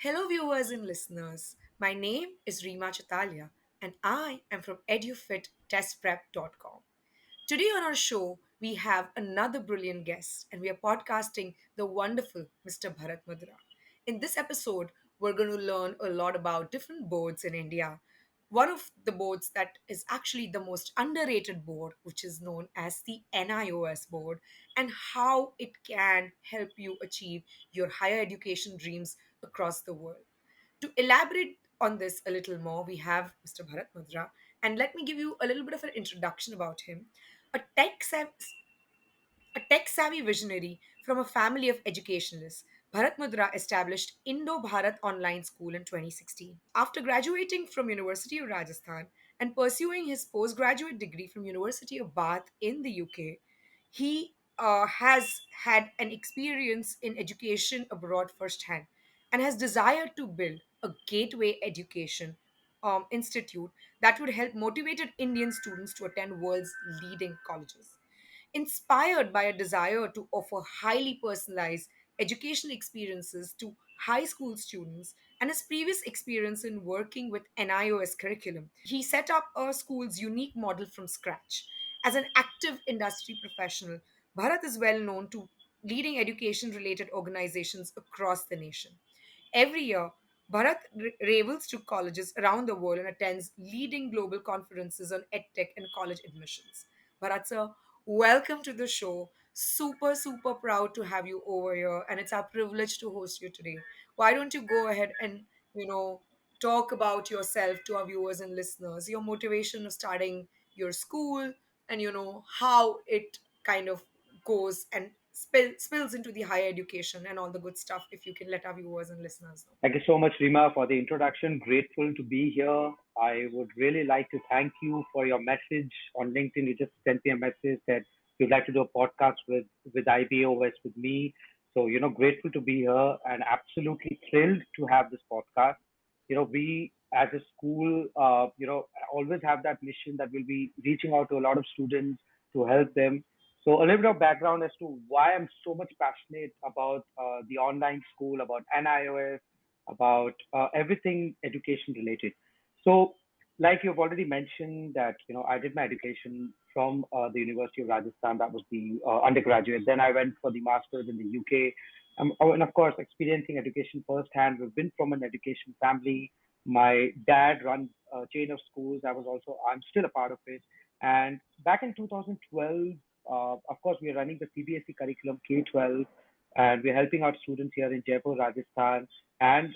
Hello, viewers and listeners. My name is Rima Chatalia, and I am from edufit.testprep.com. Today on our show, we have another brilliant guest, and we are podcasting the wonderful Mr. Bharat Mundra. In this episode, we're going to learn a lot about different boards in India. One of the boards that is actually the most underrated board, which is known as the NIOS board, and how it can help you achieve your higher education dreams across the world. To elaborate on this a little more, we have Mr. Bharat Mundra, and let me give you a little bit of an introduction about him. A tech savvy visionary from a family of educationalists, Bharat Mundra established Indo Bharat Online School in 2016. After graduating from University of Rajasthan and pursuing his postgraduate degree from University of Bath in the UK, he has had an experience in education abroad firsthand and has desired to build a gateway education institute that would help motivated Indian students to attend world's leading colleges. Inspired by a desire to offer highly personalized educational experiences to high school students and his previous experience in working with NIOS curriculum, he set up a school's unique model from scratch. As an active industry professional, Bharat is well known to leading education related organizations across the nation. Every year, Bharat travels to colleges around the world and attends leading global conferences on edtech and college admissions. Bharat sir, welcome to the show. Super, super proud to have you over here, and it's our privilege to host you today. Why don't you go ahead and, you know, talk about yourself to our viewers and listeners, your motivation of starting your school, and, how it kind of goes and spills into the higher education and all the good stuff, if you can let our viewers and listeners know. Thank you so much, Rima, for the introduction. Grateful to be here. I would really like to thank you for your message on LinkedIn. You just sent me a message that you'd like to do a podcast with IBOS with me. So, grateful to be here and absolutely thrilled to have this podcast. We as a school, always have that mission that we'll be reaching out to a lot of students to help them. So a little bit of background as to why I'm so much passionate about the online school, about NIOS, about everything education related. So, like you've already mentioned that I did my education from the University of Rajasthan. That was the undergraduate. Then I went for the masters in the UK. And of course, experiencing education firsthand. We've been from an education family. My dad runs a chain of schools. I'm still a part of it. And back in 2012, of course, we are running the CBSE curriculum K-12, and we're helping out students here in Jaipur, Rajasthan, and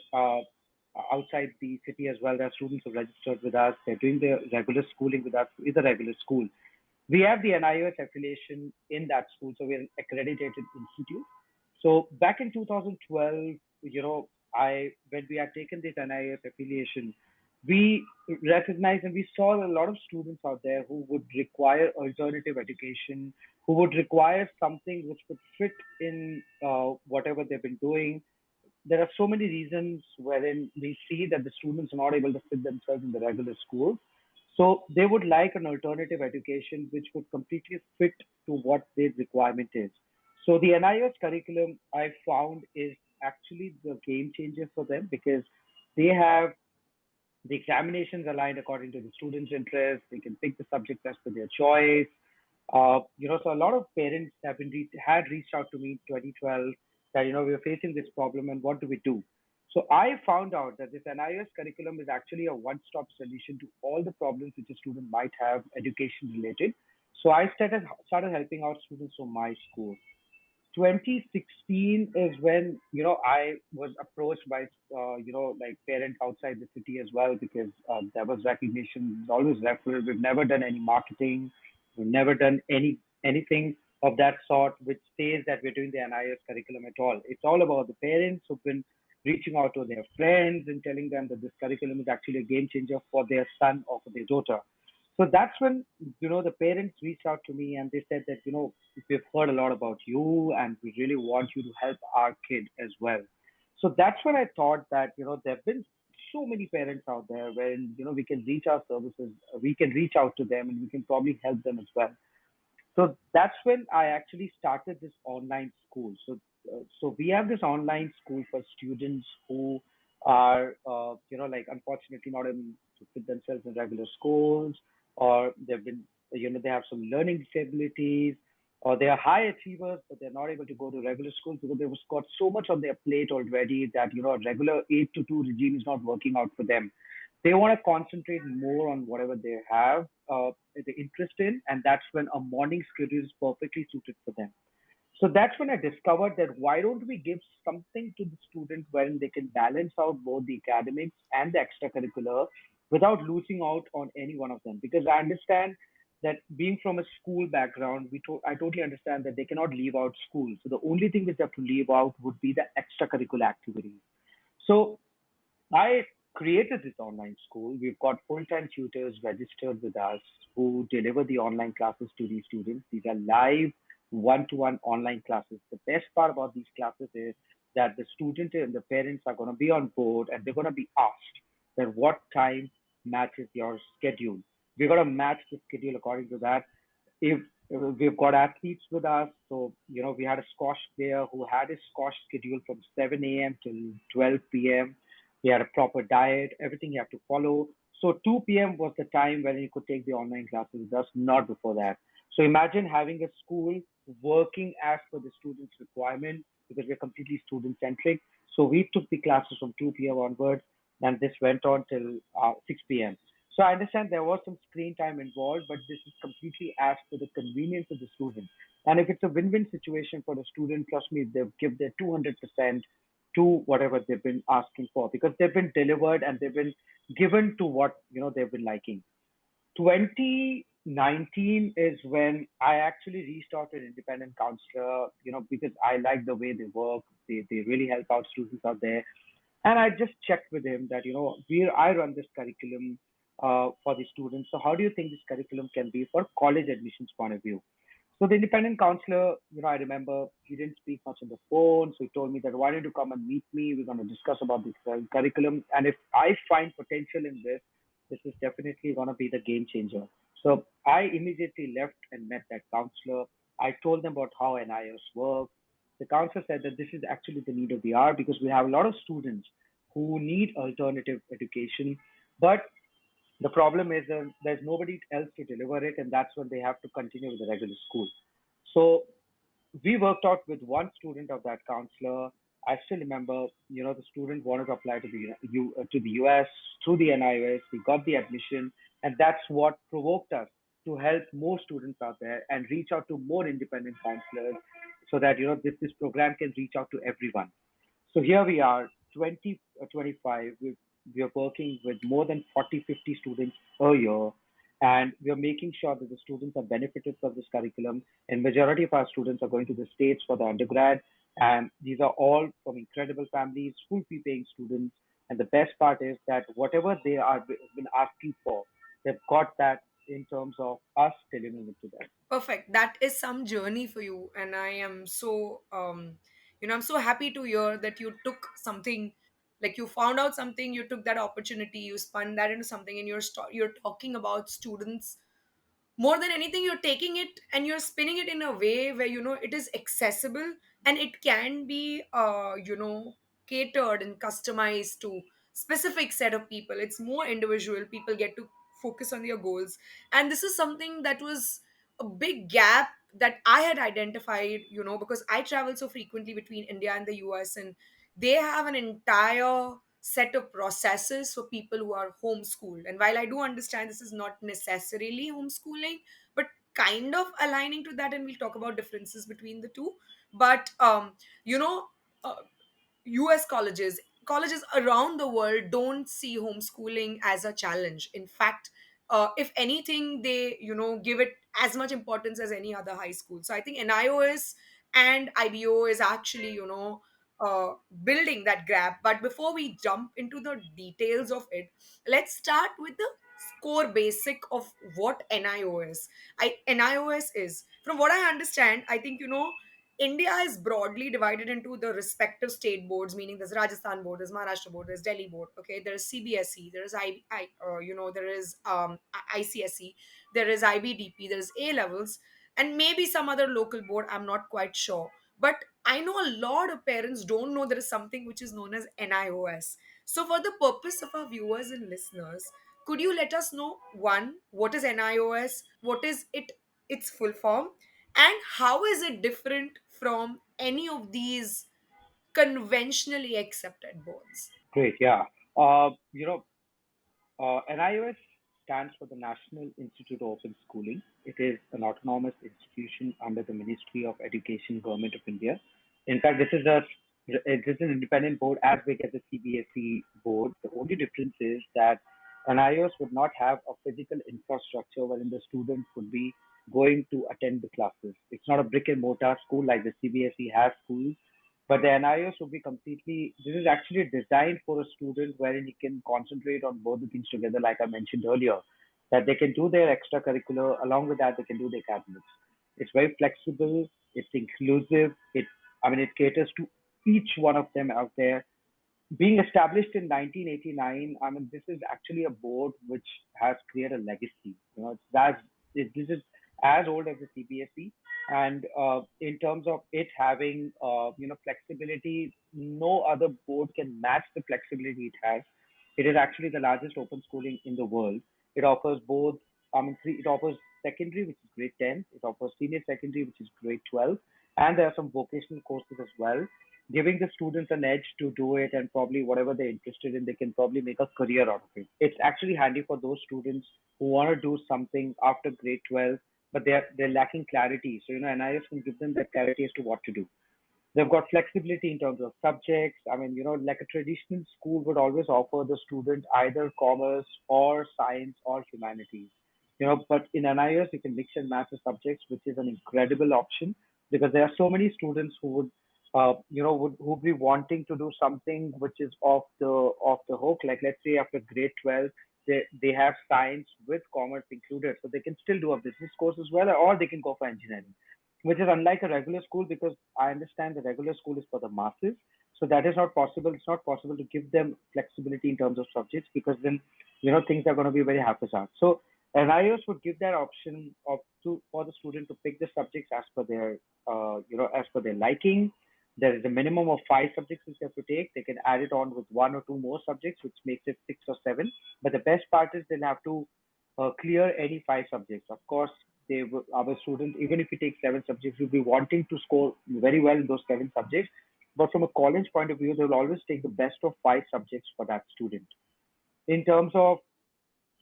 outside the city as well. There are students who registered with us. They're doing their regular schooling with us. It's a regular school. We have the NIOS affiliation in that school, so we're an accredited institute. So back in 2012, I when we had taken this NIOS affiliation, we recognized and we saw a lot of students out there who would require alternative education, who would require something which would fit in whatever they've been doing. There are so many reasons wherein we see that the students are not able to fit themselves in the regular schools. So they would like an alternative education which would completely fit to what their requirement is. So the NIOS curriculum I found is actually the game changer for them because they have the examinations aligned according to the students' interest. They can pick the subject as per their choice. So a lot of parents had reached out to me in 2012 that we are facing this problem and what do we do? So I found out that this NIOS curriculum is actually a one-stop solution to all the problems which a student might have education related. So I started helping out students from my school. 2016 is when I was approached by like parents outside the city as well because there was recognition. There's always referral. We've never done any marketing. We've never done anything of that sort which says that we're doing the NIS curriculum at all. It's all about the parents who've been reaching out to their friends and telling them that this curriculum is actually a game changer for their son or for their daughter. So that's when the parents reached out to me and they said that we've heard a lot about you and we really want you to help our kid as well. So that's when I thought that there've been so many parents out there where we can reach our services, we can reach out to them and we can probably help them as well. So that's when I actually started this online school. So we have this online school for students who are, like unfortunately not able to fit themselves in regular schools, or they've been, they have some learning disabilities, or they are high achievers, but they're not able to go to regular schools because they've got so much on their plate already that, a regular 8 to 2 regime is not working out for them. They want to concentrate more on whatever they have the interest in, and that's when a morning schedule is perfectly suited for them. So that's when I discovered that why don't we give something to the student wherein they can balance out both the academics and the extracurricular without losing out on any one of them. Because I understand that being from a school background, I totally understand that they cannot leave out school. So the only thing that they have to leave out would be the extracurricular activities. So I created this online school. We've got full-time tutors registered with us who deliver the online classes to these students. These are live one-to-one online classes. The best part about these classes is that the student and the parents are going to be on board and they're going to be asked that what time matches your schedule. We're going to match the schedule according to that. If we've got athletes with us, so we had a squash player who had his squash schedule from 7 a.m. till 12 p.m. He had a proper diet, everything he had to follow. So 2 p.m. was the time when he could take the online classes, thus not before that. So imagine having a school working as per the student's requirement because we're completely student centric. So we took the classes from 2 p.m. onwards, and this went on till 6 p.m. So I understand there was some screen time involved, but this is completely as per the convenience of the student. And if it's a win-win situation for the student, trust me, they'll give their 200% to whatever they've been asking for because they've been delivered and they've been given to what they've been liking. 2019 is when I actually reached out to an independent counselor, because I like the way they work. They really help out students out there. And I just checked with him that, I run this curriculum for the students. So how do you think this curriculum can be for college admissions point of view? So the independent counselor, I remember he didn't speak much on the phone. So he told me that why don't you come and meet me? We're going to discuss about the curriculum. And if I find potential in this is definitely going to be the game changer. So I immediately left and met that counselor. I told them about how NIOS works. The counselor said that this is actually the need of the hour because we have a lot of students who need alternative education, but the problem is there's nobody else to deliver it, and that's when they have to continue with the regular school. So we worked out with one student of that counselor. I still remember, the student wanted to apply to to the US through the NIOS. We got the admission, and that's what provoked us to help more students out there and reach out to more independent counselors, so that this program can reach out to everyone. So here we are, 2025. We are working with more than 40, 50 students a year, and we are making sure that the students are benefited from this curriculum. And majority of our students are going to the States for the undergrad, and these are all from incredible families, school fee paying students. And the best part is that whatever they are been asking for, they've got that in terms of us delivering it to them. Perfect. That is some journey for you, and I am so I'm so happy to hear that you took something, like you found out something, you took that opportunity, you spun that into something, and you're talking about students. More than anything, you're taking it and you're spinning it in a way where it is accessible, and it can be catered and customized to specific set of people. It's more individual, people get to focus on their goals. And this is something that was a big gap that I had identified, because I travel so frequently between India and the US, and they have an entire set of processes for people who are homeschooled. And while I do understand this is not necessarily homeschooling, but kind of aligning to that, and we'll talk about differences between the two. But you know uh, US colleges around the world don't see homeschooling as a challenge. In fact, if anything, they give it as much importance as any other high school. So I think NIOS and IBO is actually uh, building that gap. But before we jump into the details of it, let's start with the core basic of what NIOS. NIOS is, from what I understand, I think India is broadly divided into the respective state boards, meaning there's Rajasthan board, there's Maharashtra board, there's Delhi board. Okay, there is CBSE, there is there is ICSE, there is IBDP, there is A levels, and maybe some other local board. I'm not quite sure, but I know a lot of parents don't know there is something which is known as NIOS. So, for the purpose of our viewers and listeners, could you let us know one, what is NIOS, what is its full form, and how is it different from any of these conventionally accepted boards? Great. Yeah. Uh, you know, NIOS stands for the National Institute of Open Schooling. It is an autonomous institution under the Ministry of Education, Government of India. In fact, this is an independent board as big as the CBSE board. The only difference is that NIOS would not have a physical infrastructure wherein the students would be going to attend the classes. It's not a brick and mortar school like the CBSE has schools, but the NIOS would be completely, this is actually designed for a student wherein he can concentrate on both the things together, like I mentioned earlier, that they can do their extracurricular, along with that, they can do the academics. It's very flexible, it's inclusive, it caters to each one of them out there. Being established in 1989, I mean, this is actually a board which has created a legacy. This is as old as the CBSE, and in terms of it having flexibility, no other board can match the flexibility it has. It is actually the largest open schooling in the world. It offers both. It offers secondary, which is grade 10. It offers senior secondary, which is grade 12, and there are some vocational courses as well, giving the students an edge to do it, and probably whatever they're interested in, they can probably make a career out of it. It's actually handy for those students who want to do something after grade 12, but they're lacking clarity. So, NIS can give them that clarity as to what to do. They've got flexibility in terms of subjects. I mean, like a traditional school would always offer the student either commerce or science or humanities. But in NIS, you can mix and match the subjects, which is an incredible option because there are so many students who would, who would be wanting to do something which is off the hook. Like let's say after grade 12, they have science with commerce included, so they can still do a business course as well, or they can go for engineering, which is unlike a regular school because I understand the regular school is for the masses. So that is not possible. It's not possible to give them flexibility in terms of subjects because then, things are going to be very haphazard. So NIOS would give that option for the student to pick the subjects as per their liking. There is a minimum of 5 subjects which they have to take. They can add it on with 1 or 2 more subjects, which makes it 6 or 7. But the best part is they'll have to clear any 5 subjects. Of course, our students, even if we take 7 subjects, will be wanting to score very well in those 7 subjects. But from a college point of view, they will always take the best of 5 subjects for that student. In terms of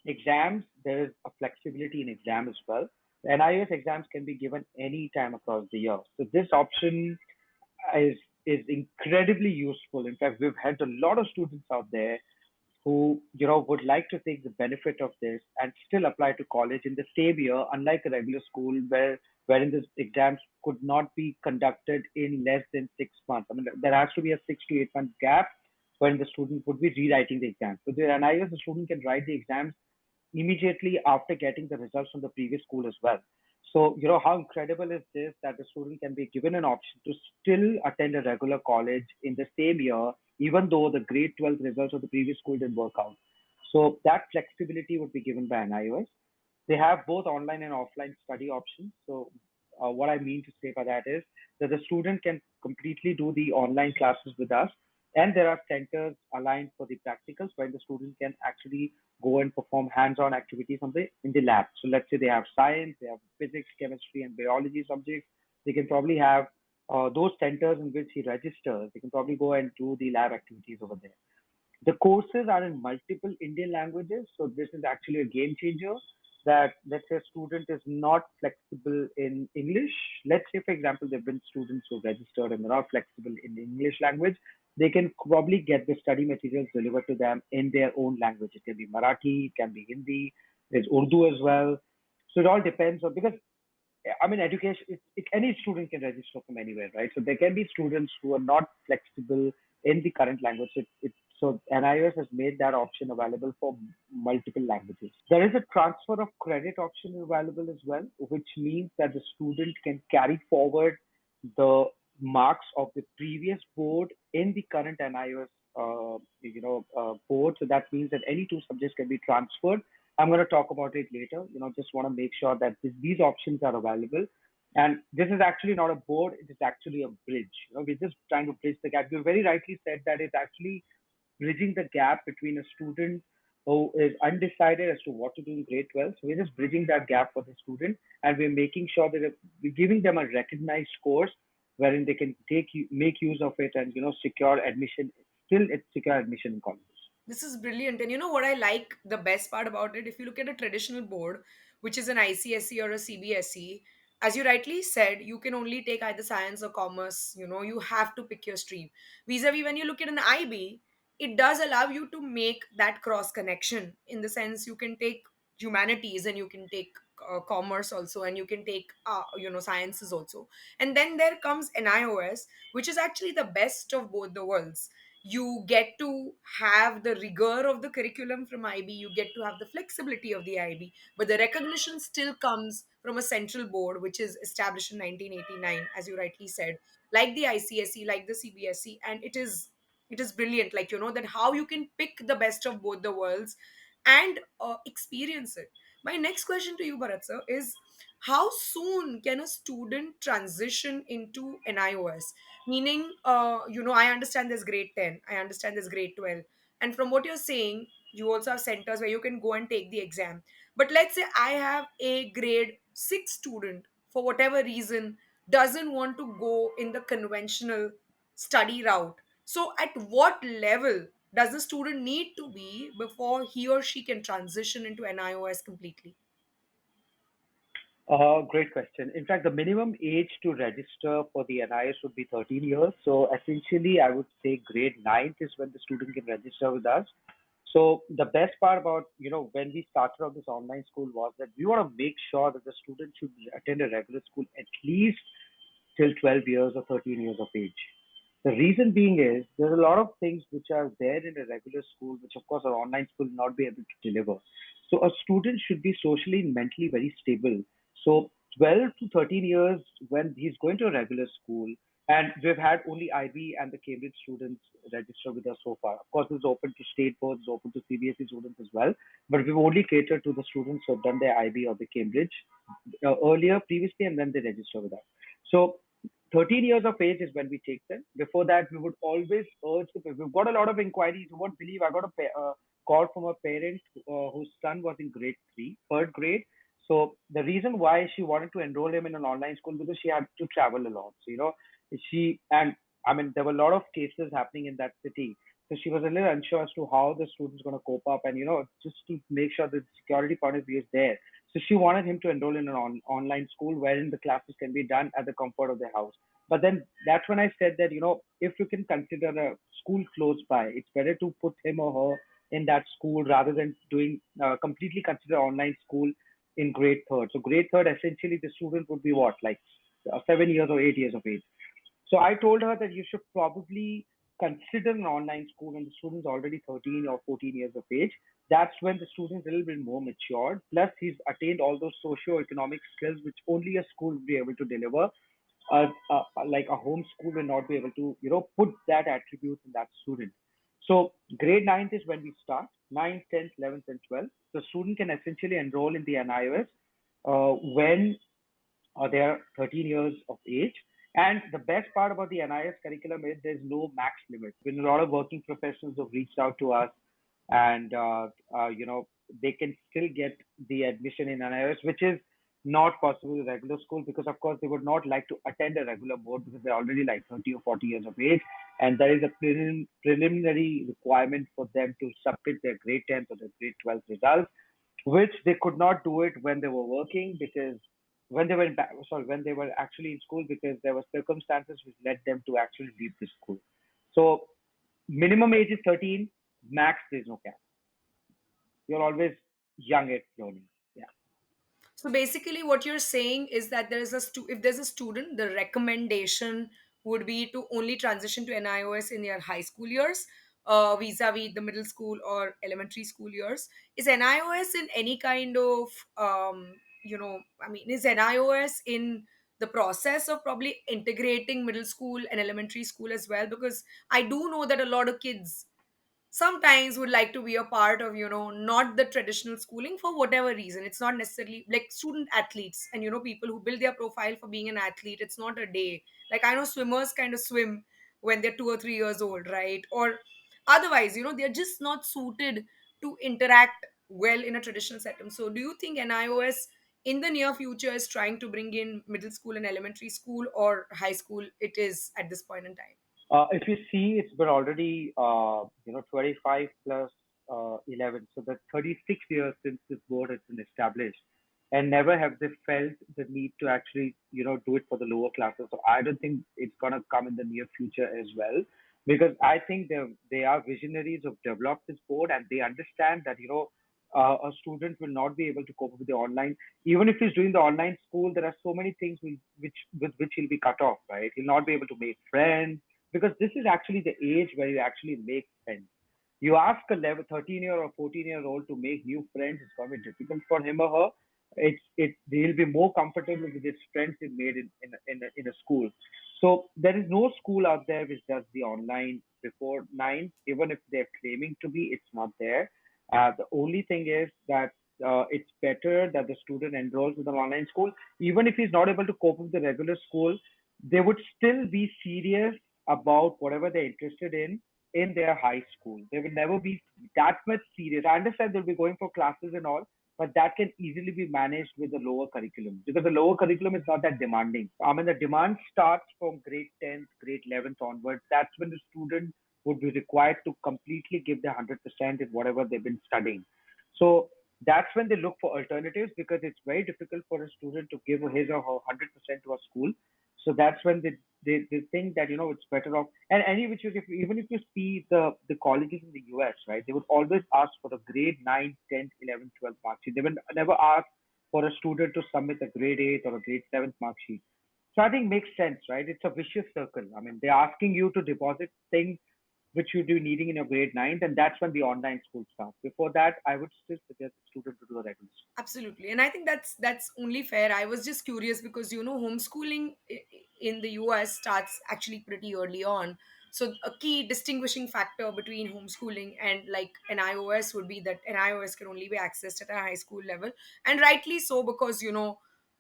exams, there is a flexibility in exam as well. The NIS exams can be given any time across the year. So this option is is incredibly useful. In fact, we've had a lot of students out there who would like to take the benefit of this and still apply to college in the same year, unlike a regular school wherein the exams could not be conducted in less than 6 months. I mean, there has to be a 6 to 8 month gap when the student would be rewriting the exam. So the NIS, the student can write the exams immediately after getting the results from the previous school as well. So, how incredible is this that the student can be given an option to still attend a regular college in the same year, even though the grade 12 results of the previous school didn't work out. So, that flexibility would be given by NIOS. They have both online and offline study options. So, what I mean to say by that is that the student can completely do the online classes with us, and there are centers aligned for the practicals where the student can actually go and perform hands-on activities in the lab. So, let's say they have science, they have physics, chemistry, and biology subjects. They can probably have those centers in which he registers. They can probably go and do the lab activities over there. The courses are in multiple Indian languages, so this is actually a game changer. That let's say a student is not flexible in English. Let's say, for example, there have been students who registered and they're not flexible in English language. They can probably get the study materials delivered to them in their own language. It can be Marathi, it can be Hindi, there's Urdu as well. So it all depends on because I mean, education, any student can register from anywhere, right? So there can be students who are not flexible in the current language. So NIOS has made that option available for multiple languages. There is a transfer of credit option available as well, which means that the student can carry forward the marks of the previous board in the current NIOS board. So that means that any 2 subjects can be transferred. I'm going to talk about it later. Just want to make sure that these options are available. And this is actually not a board; it is actually a bridge. We're just trying to bridge the gap. You very rightly said that it's actually bridging the gap between a student who is undecided as to what to do in grade 12. So we're just bridging that gap for the student, and we're making sure that we're giving them a recognized course wherein they can make use of it and secure admission, still it's secure admission in colleges. This is brilliant. And you know what I like the best part about it? If you look at a traditional board, which is an ICSE or a CBSE, as you rightly said, you can only take either science or commerce. You have to pick your stream. Vis-a-vis, when you look at an IB, it does allow you to make that cross connection, in the sense you can take humanities and you can take commerce also, and you can take sciences also. And then there comes NIOS, which is actually the best of both the worlds. You get to have the rigor of the curriculum from IB, you get to have the flexibility of the IB, but the recognition still comes from a central board which is established in 1989, as you rightly said, like the ICSE, like the CBSE. And it is brilliant, like that how you can pick the best of both the worlds and experience it. My next question to you, Bharat sir, is how soon can a student transition into NIOS? Meaning, I understand there's grade 10, I understand there's grade 12. And from what you're saying, you also have centers where you can go and take the exam. But let's say I have a grade 6 student, for whatever reason, doesn't want to go in the conventional study route. So, at what level does the student need to be before he or she can transition into NIOS completely? Great question. In fact, the minimum age to register for the NIS would be 13 years. So essentially, I would say grade ninth is when the student can register with us. So the best part about, when we started on this online school was that we want to make sure that the student should attend a regular school at least till 12 years or 13 years of age. The reason being is there's a lot of things which are there in a regular school, which of course our online school will not be able to deliver. So a student should be socially and mentally very stable. So 12 to 13 years when he's going to a regular school, and we've had only IB and the Cambridge students register with us so far. Of course, it's open to state boards, it's open to CBSE students as well, but we've only catered to the students who have done their IB or the Cambridge earlier previously, and then they register with us. So 13 years of age is when we take them. Before that, we would always urge the We've got a lot of inquiries. You won't believe I got a call from a parent whose son was in grade 3, third grade. So the reason why she wanted to enroll him in an online school because she had to travel a lot. So, she and I mean there were a lot of cases happening in that city. So she was a little unsure as to how the student's going to cope up, and just to make sure that the security point of view is there. So she wanted him to enroll in an online school wherein the classes can be done at the comfort of their house. But then that's when I said that, if you can consider a school close by, it's better to put him or her in that school rather than doing completely consider online school in grade third. So grade third, essentially, the student would be what, like 7 years or 8 years of age. So I told her that you should probably consider an online school when the student's already 13 or 14 years of age. That's when the student's a little bit more matured. Plus, he's attained all those socio-economic skills which only a school will be able to deliver. Like a home school will not be able to, put that attribute in that student. So grade ninth is when we start, ninth, 10th, 11th, and 12th. The student can essentially enroll in the NIOS when they are 13 years of age. And the best part about the NIS curriculum is there's no max limit. When a lot of working professionals have reached out to us, and they can still get the admission in NIS, which is not possible with regular school because of course they would not like to attend a regular board because they're already like 30 or 40 years of age, and there is a preliminary requirement for them to submit their grade 10th or their grade 12th results, which they could not do it when they were working because when they were actually in school because there were circumstances which led them to actually leave the school. So minimum age is 13, max there's no cap. You're always young at learning. Yeah. So basically, what you're saying is that if there's a student, the recommendation would be to only transition to NIOS in your high school years, vis-a-vis the middle school or elementary school years. Is NIOS in any kind of, is NIOS in the process of probably integrating middle school and elementary school as well? Because I do know that a lot of kids sometimes would like to be a part of not the traditional schooling for whatever reason. It's not necessarily like student athletes and people who build their profile for being an athlete. It's not a day, like I know swimmers kind of swim when they're 2 or 3 years old, right? Or Otherwise, they're just not suited to interact well in a traditional setting. So do you think NIOS in the near future is trying to bring in middle school and elementary school, or high school it is at this point in time? If you see, it's been already 25 plus 11, so that's 36 years since this board has been established, and never have they felt the need to actually do it for the lower classes. So I don't think it's gonna come in the near future as well, because I think they are visionaries of develop this board, and they understand that a student will not be able to cope with the online. Even if he's doing the online school, there are so many things with which he'll be cut off, right? He'll not be able to make friends, because this is actually the age where you actually make friends. You ask a 13-year or 14-year-old to make new friends, it's going to be difficult for him or her. They'll be more comfortable with his friends he made in a school. So there is no school out there which does the online before nine. Even if they're claiming to be, it's not there. The only thing is that it's better that the student enrolls with an online school, even if he's not able to cope with the regular school. They would still be serious about whatever they're interested in their high school. They will never be that much serious. I understand they'll be going for classes and all, but that can easily be managed with the lower curriculum, because the lower curriculum is not that demanding. I mean, the demand starts from grade 10th, grade 11th onwards. That's when the student would be required to completely give their 100% in whatever they've been studying. So that's when they look for alternatives, because it's very difficult for a student to give his or her 100% to a school. So that's when they think that it's better off. And any which is, if, even if you see the colleges in the US, right, they would always ask for a grade 9, 10, 11, 12 mark sheet. They will never ask for a student to submit a grade 8 or a grade 7 mark sheet. So I think makes sense, right? It's a vicious circle. I mean, they're asking you to deposit things which you do needing in your grade 9, and that's when the online school starts. Before that, I would still suggest the student to do the regular school. Absolutely. And I think that's only fair. I was just curious because homeschooling in the US starts actually pretty early on. So a key distinguishing factor between homeschooling and like an iOS would be that an iOS can only be accessed at a high school level. And rightly so, because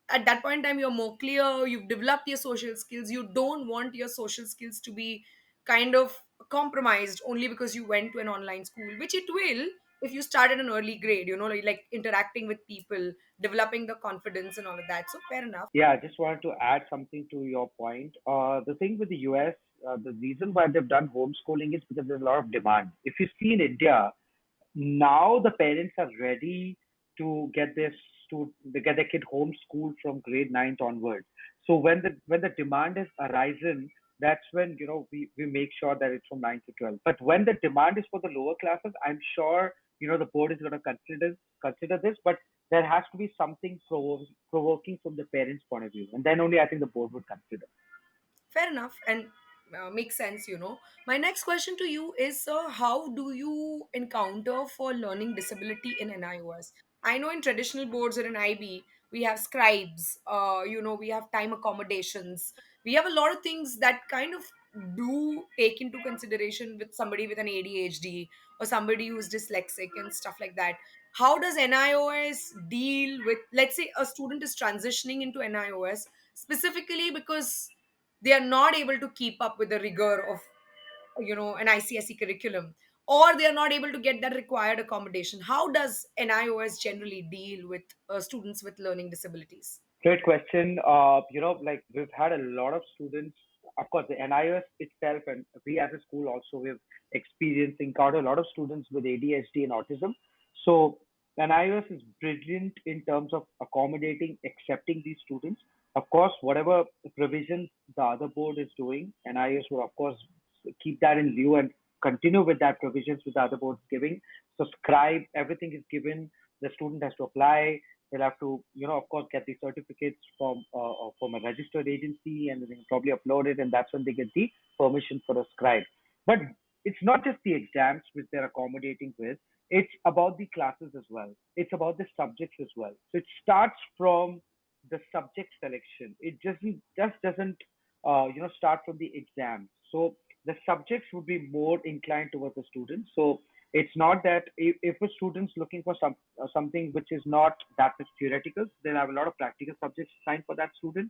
at that point in time you're more clear, you've developed your social skills. You don't want your social skills to be kind of compromised only because you went to an online school, which it will if you start at an early grade, like interacting with people, developing the confidence and all of that. So fair enough. Yeah, I just wanted to add something to your point. The thing with the US, the reason why they've done homeschooling is because there's a lot of demand. If you see in India, now the parents are ready to get their kid homeschooled from grade 9th onwards. So when the demand is arisen, that's when we make sure that it's from 9 to 12. But when the demand is for the lower classes, I'm sure the board is going to consider this, but there has to be something provoking from the parents' point of view, and then only I think the board would consider. Fair enough, and makes sense. My next question to you is, how do you encounter for learning disability in NIOS? I know in traditional boards or in IB, we have scribes, we have time accommodations, we have a lot of things that kind of do take into consideration with somebody with an ADHD or somebody who's dyslexic and stuff like that. How does NIOS deal with, let's say, a student is transitioning into NIOS specifically because they are not able to keep up with the rigor of an ICSE curriculum, or they are not able to get that required accommodation? How does NIOS generally deal with students with learning disabilities? Great question. Like we've had a lot of students, of course, the NIOS itself, and we as a school also, we've encountered a lot of students with ADHD and autism. So NIOS is brilliant in terms of accommodating, accepting these students. Of course, whatever provisions the other board is doing, NIOS will of course keep that in view and continue with that provisions with the other boards giving. So scribe, everything is given. The student has to apply. They'll have to, of course, get the certificates from a registered agency, and then probably upload it, and that's when they get the permission for a scribe. But it's not just the exams which they're accommodating with. It's about the classes as well. It's about the subjects as well. So it starts from the subject selection. It just doesn't start from the exams. So the subjects would be more inclined towards the students. So it's not that if a student's looking for something which is not that much theoretical, they'll have a lot of practical subjects assigned for that student.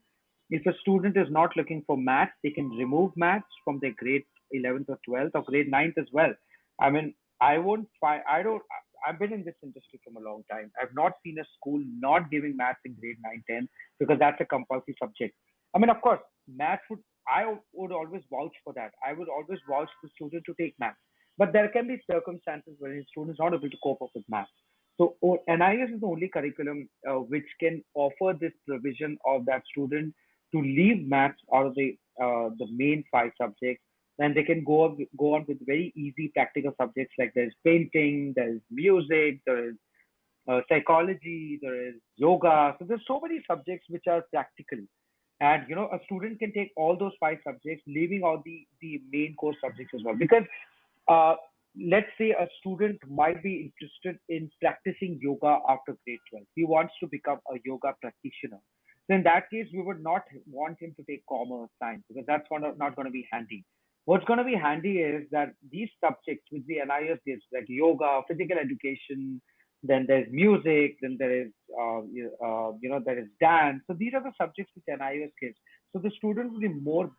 If a student is not looking for maths, they can remove maths from their grade 11th or 12th or grade 9th as well. I mean, I won't find, I don't, I've been in this industry from a long time. I've not seen a school not giving maths in grade 9, 10 because that's a compulsory subject. I mean, of course, maths would, I would always vouch for that. I would always vouch for the student to take maths. But there can be circumstances where a student is not able to cope up with maths. So NIS is the only curriculum which can offer this provision of that student to leave maths out of the main five subjects, and they can go on with very easy practical subjects like there's painting, there's music, there is psychology, there is yoga. So there's so many subjects which are practical, and a student can take all those five subjects, leaving out the main core subjects as well. Because uh, let's say a student might be interested in practicing yoga after grade 12. He wants to become a yoga practitioner. So in that case, we would not want him to take commerce science because that's not going to be handy. What's going to be handy is that these subjects which the NIS gives, like yoga, physical education, then there's music, then there is there is dance. So these are the subjects which NIS gives. So the student will be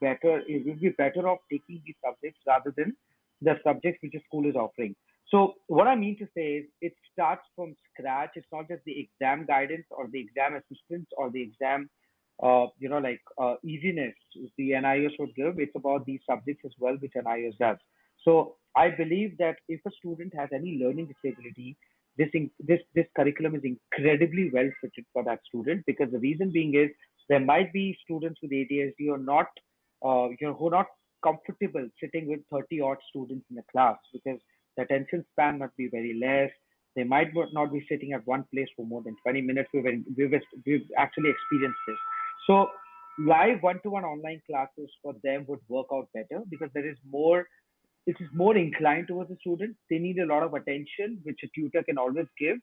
better off taking these subjects rather than the subjects which the school is offering. So what I mean to say is it starts from scratch. It's not just the exam guidance or the exam assistance or the exam, easiness the NIOS would give. It's about these subjects as well, which NIOS does. So I believe that if a student has any learning disability, this curriculum is incredibly well fitted for that student, because the reason being is there might be students with ADHD or not, who are not comfortable sitting with 30 odd students in a class because the attention span must be very less. They might not be sitting at one place for more than 20 minutes. We've actually experienced this. So live one-to-one online classes for them would work out better because it is more inclined towards the student. They need a lot of attention, which a tutor can always give.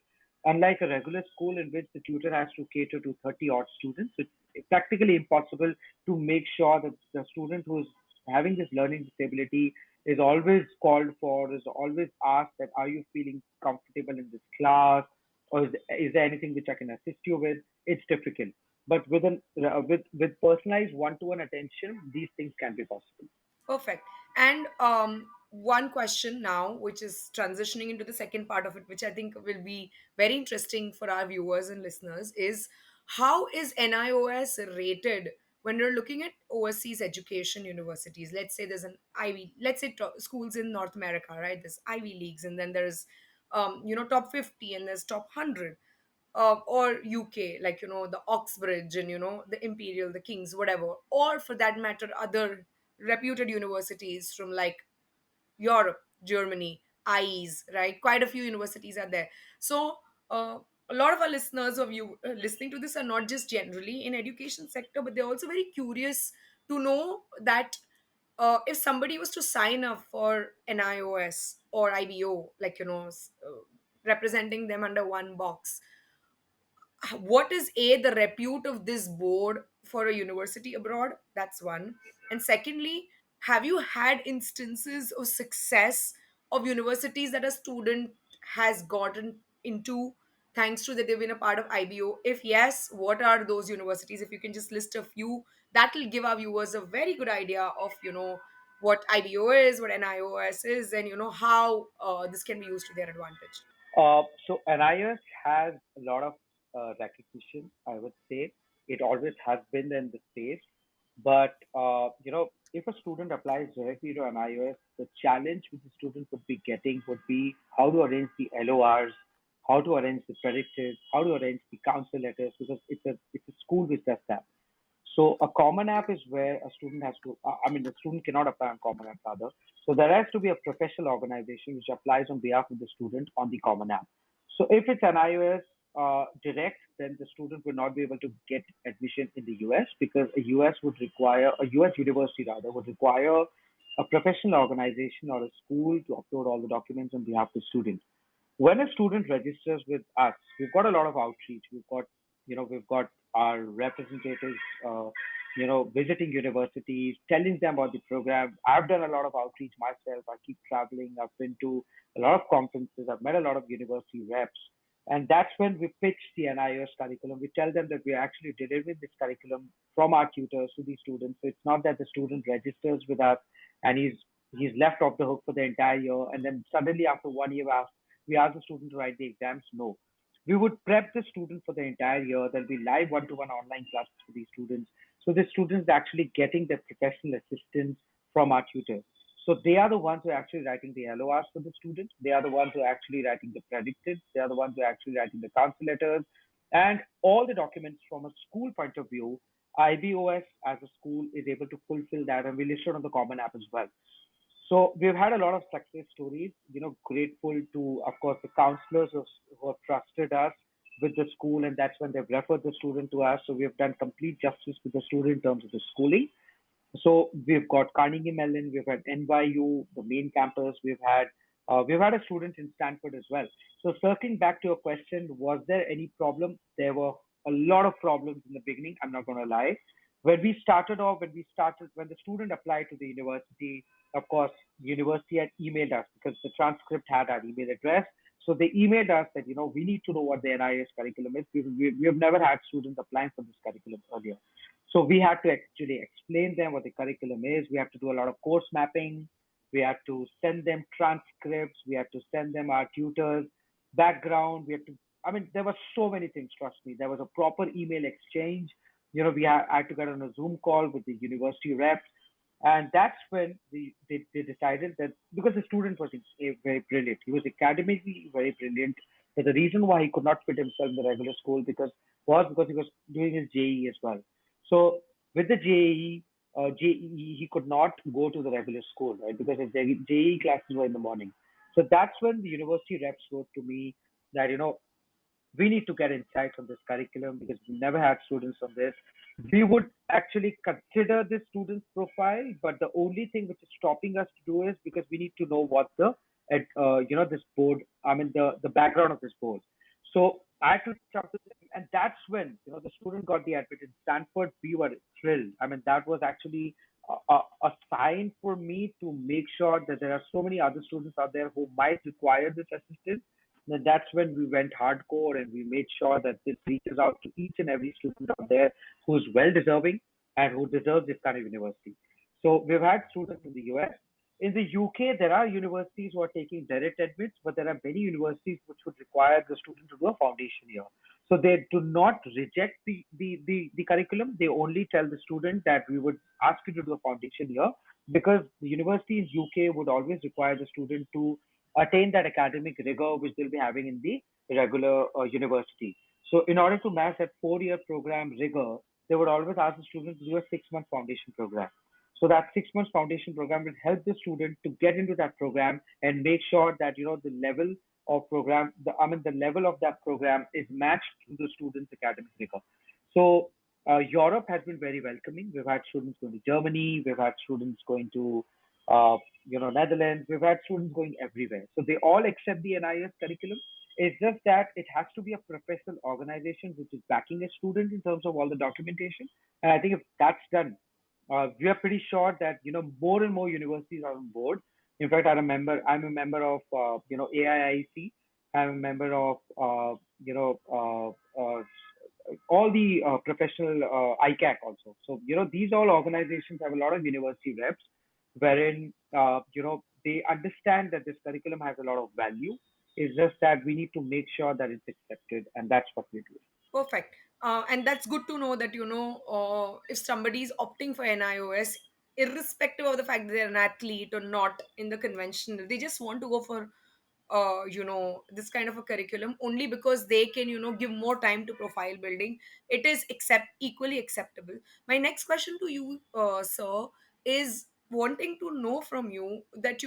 Unlike a regular school in which the tutor has to cater to 30 odd students, it's practically impossible to make sure that the student who is having this learning disability is always called for, is always asked that, are you feeling comfortable in this class? Or is there anything which I can assist you with? It's difficult. But with personalized one-to-one attention, these things can be possible. Perfect. And one question now, which is transitioning into the second part of it, which I think will be very interesting for our viewers and listeners, is how is NIOS rated when you're looking at overseas education universities? Let's say there's an Ivy, let's say schools in North America, right? There's Ivy Leagues, and then there's top 50, and there's top 100. Or UK, like the Oxbridge, and the Imperial, the King's, whatever, or for that matter, other reputed universities from like Europe, Germany, IES, right? Quite a few universities are there. So a lot of our listeners of you listening to this are not just generally in education sector, but they're also very curious to know that if somebody was to sign up for NIOS or IBO, like representing them under one box, what is the repute of this board for a university abroad? That's one. And secondly, have you had instances of success of universities that a student has gotten into thanks to that they've been a part of IBO? If yes, what are those universities? If you can just list a few, that will give our viewers a very good idea of what IBO is, what NIOS is, and how this can be used to their advantage. So NIS has a lot of recognition, I would say. It always has been in the space. But, if a student applies directly to NIS, the challenge which the student would be getting would be how to arrange the LORs, how to arrange the predictors, how to arrange the council letters, because it's a school which does that. So a common app is where a student has to, the student cannot apply on common app rather. So there has to be a professional organization which applies on behalf of the student on the common app. So if it's an iOS direct, then the student will not be able to get admission in the US, because a US university rather would require a professional organization or a school to upload all the documents on behalf of the student. When a student registers with us, we've got a lot of outreach. We've got our representatives, visiting universities, telling them about the program. I've done a lot of outreach myself. I keep traveling. I've been to a lot of conferences. I've met a lot of university reps. And that's when we pitch the NIOS curriculum. We tell them that we are actually delivering this curriculum from our tutors to the students. So it's not that the student registers with us and he's he's left off the hook for the entire year. And then suddenly after 1 year, we ask the student to write the exams. No, we would prep the student for the entire year. There'll be live one-to-one online classes for these students. So the students are actually getting their professional assistance from our tutors. So they are the ones who are actually writing the LORs for the students. They are the ones who are actually writing the predicted. They are the ones who are actually writing the counsel letters and all the documents from a school point of view. IBOS as a school is able to fulfill that, and we list it on the Common App as well. So we've had a lot of success stories. Grateful to, of course, the counselors who have trusted us with the school, and that's when they've referred the student to us. So we have done complete justice with the student in terms of the schooling. So we've got Carnegie Mellon, we've had NYU, the main campus. We've had a student in Stanford as well. So circling back to your question, was there any problem? There were a lot of problems in the beginning. I'm not going to lie. When the student applied to the university, of course, the university had emailed us because the transcript had our email address. So they emailed us that, we need to know what the NIOS curriculum is. We have never had students applying for this curriculum earlier. So we had to actually explain them what the curriculum is. We have to do a lot of course mapping. We have to send them transcripts. We have to send them our tutors, background. I mean, there were so many things, trust me. There was a proper email exchange. I had to get on a Zoom call with the university reps. And that's when they decided that because the student was very brilliant, he was academically very brilliant. But the reason why he could not fit himself in the regular school because he was doing his JE as well. So with the JEE, he could not go to the regular school, right? Because his JEE classes were in the morning. So that's when the university reps wrote to me that, we need to get insights on this curriculum because we never had students on this. We would actually consider this student's profile, but the only thing which is stopping us to do is because we need to know what this board, I mean, the background of this board. So I had to reach out to them, and that's when, the student got the admit in Stanford. We were thrilled. I mean, that was actually a sign for me to make sure that there are so many other students out there who might require this assistance. Then that's when we went hardcore and we made sure that this reaches out to each and every student out there who's well deserving and who deserves this kind of university. So we've had students in the US. In the UK, there are universities who are taking direct admits, but there are many universities which would require the student to do a foundation year. So they do not reject the curriculum. They only tell the student that we would ask you to do a foundation year because the university in UK would always require the student to attain that academic rigor which they'll be having in the regular university. So in order to match that 4 year program rigor, they would always ask the student to do a 6 month foundation program. So that 6 months foundation program will help the student to get into that program and make sure that the level of the level of that program is matched to the student's academic rigor. So Europe has been very welcoming. We've had students going to Germany. We've had students going to Netherlands. We've had students going everywhere. So they all accept the NIS curriculum. It's just that it has to be a professional organization which is backing a student in terms of all the documentation. And I think if that's done, we are pretty sure that more and more universities are on board. In fact, I'm a member of AIIC. I'm a member of all the professional ICAC also. So these all organizations have a lot of university reps, wherein they understand that this curriculum has a lot of value. It's just that we need to make sure that it's accepted, and that's what we do. Perfect. And that's good to know that, if somebody is opting for NIOS, irrespective of the fact that they're an athlete or not in the conventional, they just want to go for, this kind of a curriculum only because they can, give more time to profile building. It is equally acceptable. My next question to you, sir, is wanting to know from you that,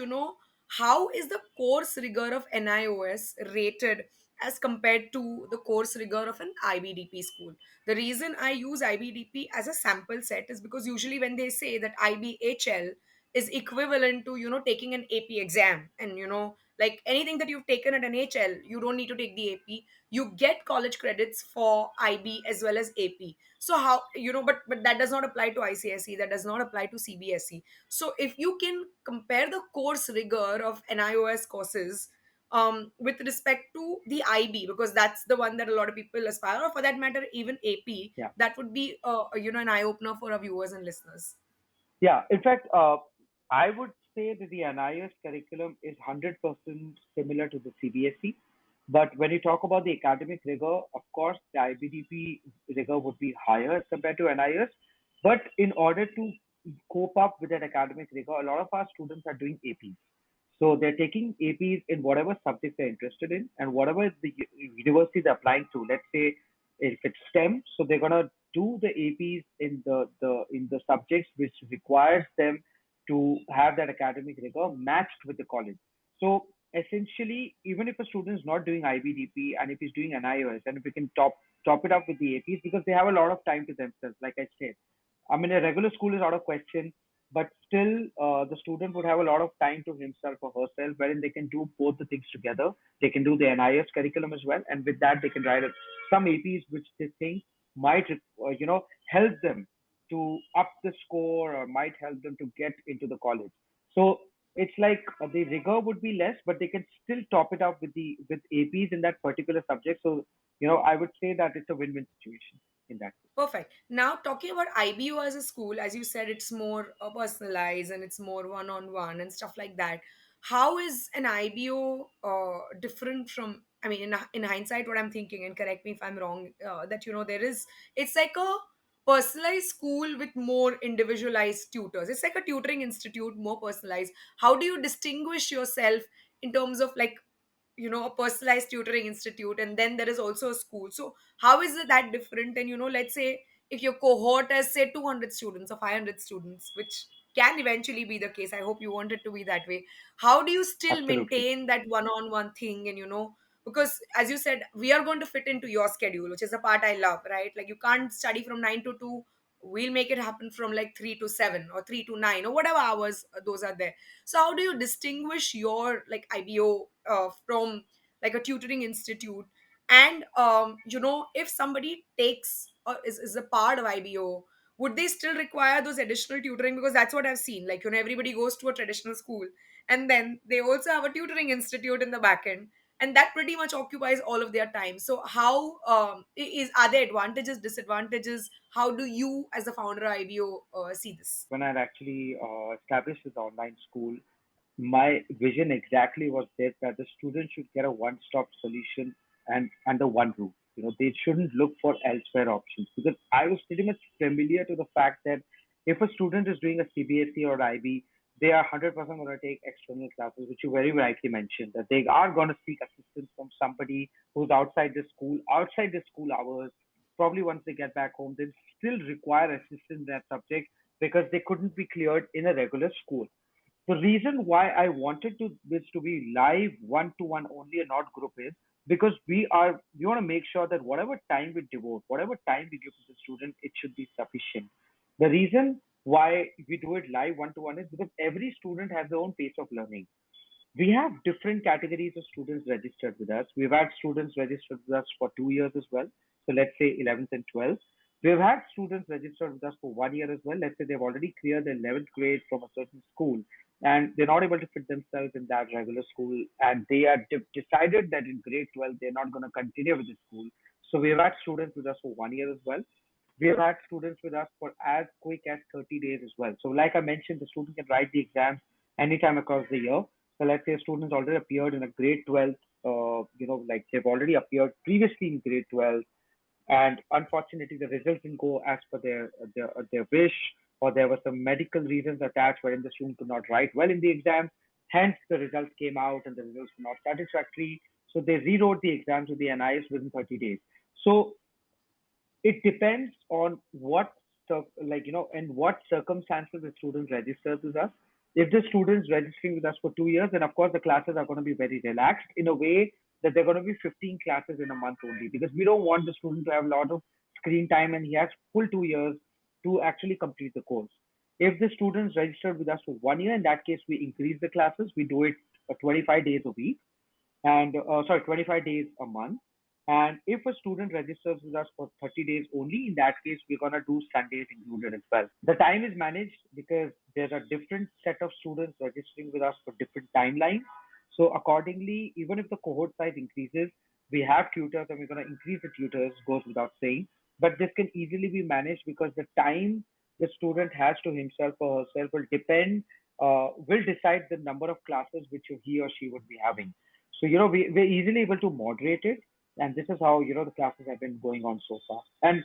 how is the course rigor of NIOS rated as compared to the course rigor of an IBDP school? The reason I use IBDP as a sample set is because usually when they say that IBHL is equivalent to, taking an AP exam, and, like anything that you've taken at an HL, you don't need to take the AP. You get college credits for IB as well as AP. So how, but that does not apply to ICSE, that does not apply to CBSE. So if you can compare the course rigor of NIOS courses with respect to the IB, because that's the one that a lot of people aspire, or for that matter, even AP, Yeah. that would be an eye opener for our viewers and listeners. Yeah. In fact, I would say that the NIOS curriculum is 100% similar to the CBSE. But when you talk about the academic rigor, of course, the IBDP rigor would be higher as compared to NIOS. But in order to cope up with that academic rigor, a lot of our students are doing APs. So they're taking APs in whatever subject they're interested in, and whatever the university they're applying to. Let's say if it's STEM, so they're gonna do the APs in the subjects which requires them to have that academic rigor matched with the college. So essentially, even if a student is not doing IBDP and if he's doing NIOS, and if we can top it up with the APs because they have a lot of time to themselves, like I said. I mean, a regular school is out of question, but still, the student would have a lot of time to himself or herself, wherein they can do both the things together. They can do the NIS curriculum as well, and with that, they can write some APs which they think might, help them to up the score or might help them to get into the college. So it's like the rigor would be less, but they can still top it up with APs in that particular subject. So I would say that it's a win-win situation in that case. Perfect. Now, talking about IBO as a school, as you said, it's more personalized and it's more one on one and stuff like that. How is an IBO different from, I mean, in hindsight, what I'm thinking, and correct me if I'm wrong, that, it's like a personalized school with more individualized tutors. It's like a tutoring institute, more personalized. How do you distinguish yourself in terms of like, a personalized tutoring institute, and then there is also a school? So how is it that different? And let's say if your cohort has say 200 students or 500 students, which can eventually be the case, I hope you want it to be that way, how do you still Absolutely. maintain that one-on-one thing? And because as you said, we are going to fit into your schedule, which is the part I love, right? Like you can't study from 9 to 2. We'll make it happen from like 3 to 7 or 3 to 9 or whatever hours those are there. So how do you distinguish your like IBO from like a tutoring institute? And if somebody takes is a part of IBO, would they still require those additional tutoring? Because that's what I've seen. Like, everybody goes to a traditional school and then they also have a tutoring institute in the back end. And that pretty much occupies all of their time. So how are there advantages, disadvantages? How do you as the founder of IBO see this? When I'd actually established this online school, my vision exactly was this, that the students should get a one-stop solution and under one roof. They shouldn't look for elsewhere options because I was pretty much familiar to the fact that if a student is doing a CBSE or IB, they are 100% going to take external classes, which you very rightly mentioned, that they are going to seek assistance from somebody who's outside the school hours. Probably once they get back home, they still require assistance in that subject because they couldn't be cleared in a regular school. The reason why I wanted to this to be live one to one only and not group is because we want to make sure that whatever time we devote, whatever time we give to the student, it should be sufficient. The reason why we do it live one to one is because every student has their own pace of learning. We have different categories of students registered with us. We've had students registered with us for 2 years as well. So let's say 11th and 12th. We've had students registered with us for 1 year as well. Let's say they've already cleared the 11th grade from a certain school and they're not able to fit themselves in that regular school and they are decided that in grade 12 they're not going to continue with the school. So we've had students with us for 1 year as well. We have had students with us for as quick as 30 days as well. So like I mentioned, the student can write the exams anytime across the year. So let's say a student's already appeared in a grade 12, like they've already appeared previously in grade 12, and unfortunately the results didn't go as per their wish, or there were some medical reasons attached wherein the student could not write well in the exam. Hence, the results came out and the results were not satisfactory. So they rewrote the exams with the NIS within 30 days. So it depends on in what circumstances the student registers with us. If the student's registering with us for 2 years, then of course the classes are going to be very relaxed in a way that they're going to be 15 classes in a month only because we don't want the student to have a lot of screen time and he has full 2 years to actually complete the course. If the student's registered with us for 1 year, in that case we increase the classes. We do it 25 days a week and 25 days a month. And if a student registers with us for 30 days only, in that case, we're going to do Sundays included as well. The time is managed because there's a different set of students registering with us for different timelines. So accordingly, even if the cohort size increases, we have tutors and we're going to increase the tutors, goes without saying. But this can easily be managed because the time the student has to himself or herself will depend will decide the number of classes which he or she would be having. So, we're easily able to moderate it. And this is how, the classes have been going on so far. And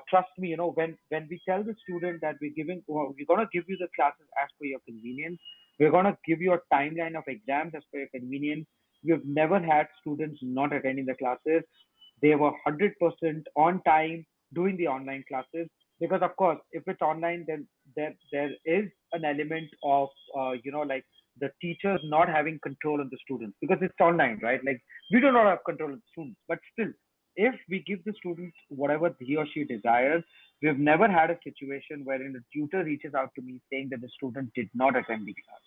trust me, when we tell the student that we're going to give you the classes as per your convenience, we're going to give you a timeline of exams as per your convenience. We've never had students not attending the classes. They were 100% on time doing the online classes, because of course if it's online, then there is an element of like the teachers not having control of the students, because it's online, right? Like, we do not have control of the students, but still, if we give the student whatever he or she desires, we've never had a situation wherein a tutor reaches out to me saying that the student did not attend the class.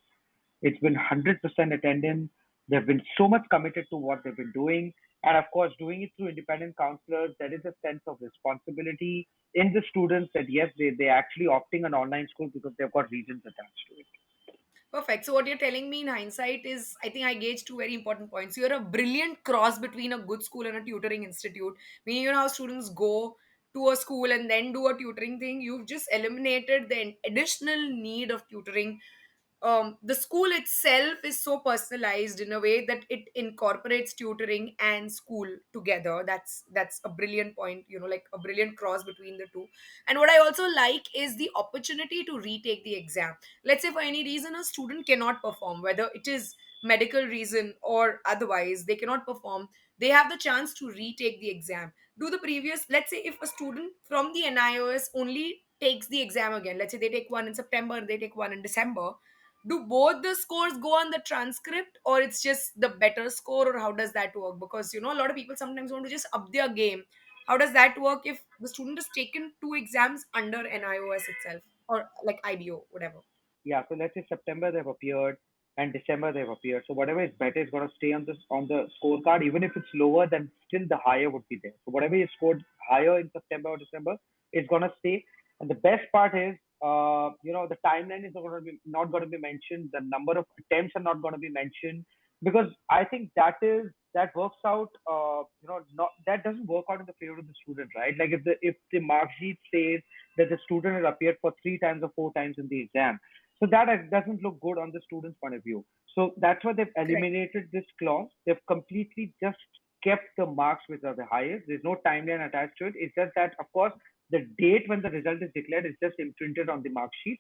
It's been 100% attendance. They've been so much committed to what they've been doing. And of course, doing it through independent counselors, there is a sense of responsibility in the students that yes, they're actually opting an online school because they've got reasons attached to it. Perfect. So what you're telling me in hindsight is, I think I gauge two very important points. You're a brilliant cross between a good school and a tutoring institute. Meaning, you know how students go to a school and then do a tutoring thing. You've just eliminated the additional need of tutoring. The school itself is so personalized in a way that it incorporates tutoring and school together. That's a brilliant point, you know, like a brilliant cross between the two. And what I also like is the opportunity to retake the exam. Let's say for any reason a student cannot perform, whether it is medical reason or otherwise, they cannot perform, they have the chance to retake the exam, do the previous. Let's say if a student from the NIOS only takes the exam again, let's say they take one in September, they take one in December, do both the scores go on the transcript, or it's just the better score, or how does that work? Because you know a lot of people sometimes want to just up their game. How does that work if the student has taken two exams under NIOS itself, or like IBO, whatever? Yeah, so let's say September they've appeared and December they've appeared. So whatever is better is going to stay on the scorecard. Even if it's lower, then still the higher would be there. So whatever you scored higher in September or December is going to stay. And the best part is, the timeline is not going to be mentioned. The number of attempts are not going to be mentioned, because I think that works out. Not that doesn't work out in the favor of the student, right? Like, if the mark sheet says that the student has appeared for 3 times or 4 times in the exam, so that doesn't look good on the student's point of view. So that's why they've Correct. eliminated this clause. They've completely just kept the marks which are the highest. There's no timeline attached to it. It's just that, of course, the date when the result is declared is just imprinted on the mark sheet.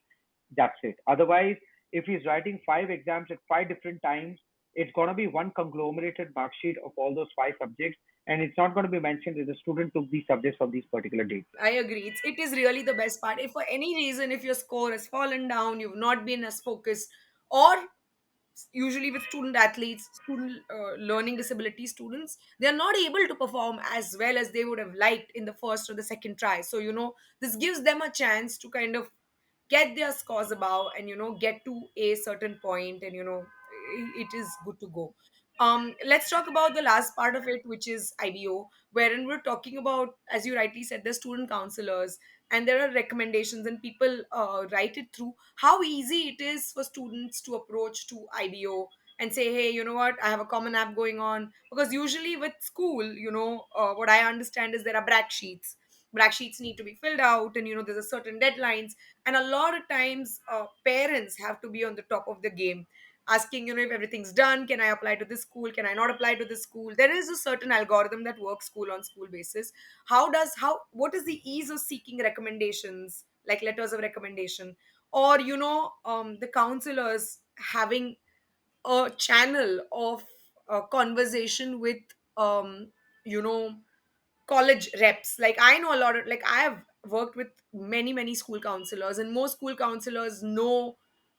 That's it. Otherwise, if he's writing 5 exams at 5 different times, it's going to be one conglomerated mark sheet of all those 5 subjects, and it's not going to be mentioned that the student took these subjects on these particular dates. I agree. It is really the best part. If for any reason, if your score has fallen down, you've not been as focused, or usually with student athletes, student learning disability students, they are not able to perform as well as they would have liked in the first or the second try. So you know this gives them a chance to kind of get their scores above and you know get to a certain point, and you know it is good to go. Let's talk about the last part of it, which is IBO, wherein we're talking about, as you rightly said, the student counselors, and there are recommendations and people write it through. How easy it is for students to approach to IBO and say, hey, you know what, I have a common app going on. Because usually with school, you know, what I understand is there are brag sheets. Brag sheets need to be filled out, and you know there's a certain deadlines, and a lot of times parents have to be on the top of the game, asking, you know, if everything's done, can I apply to this school, can I not apply to this school? There is a certain algorithm that works school on school basis. How what is the ease of seeking recommendations, like letters of recommendation, or you know, the counselors having a channel of conversation with you know, college reps? Like I know a lot of, like I have worked with many school counselors, and most school counselors know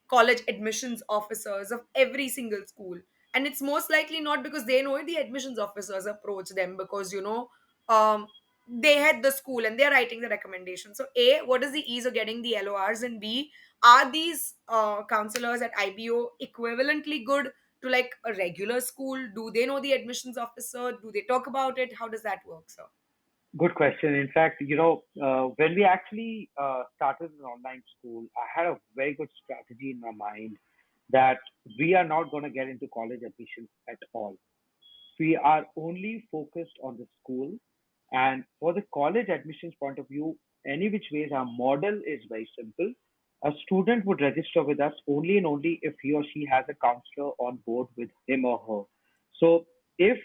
college admissions officers of every single school. And it's most likely not because they know it, the admissions officers approach them because you know, um they had the school and they're writing the recommendation. So A, what is the ease of getting the LORs? And B, are these counselors at IBO equivalently good to like a regular school? Do they know the admissions officer? Do they talk about it? How does that work, sir? Good question. In fact, when we actually started an online school, I had a very good strategy in my mind that we are not going to get into college admissions at all. We are only focused on the school. And for the college admissions point of view, any which ways, our model is very simple. A student would register with us only and only if he or she has a counselor on board with him or her. So if